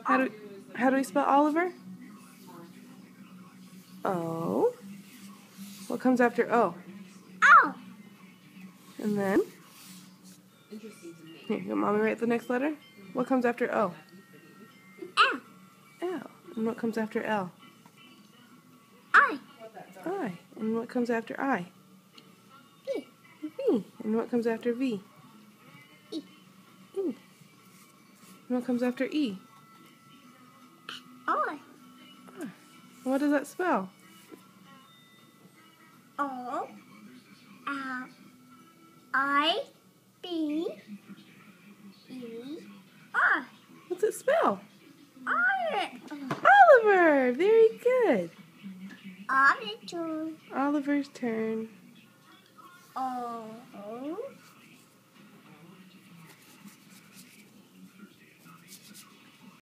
How do we spell Oliver? O. What comes after O? Oh. And then? Here, you want Mommy write the next letter? What comes after O? L. L. And what comes after L? I. I. And what comes after I? V. V. And what comes after V? E. E. And what comes after E? I. And what does that spell? O. L. I. B. E. R. What's it spell? Oliver. Oliver! Very good. Oliver. Oliver's turn. O.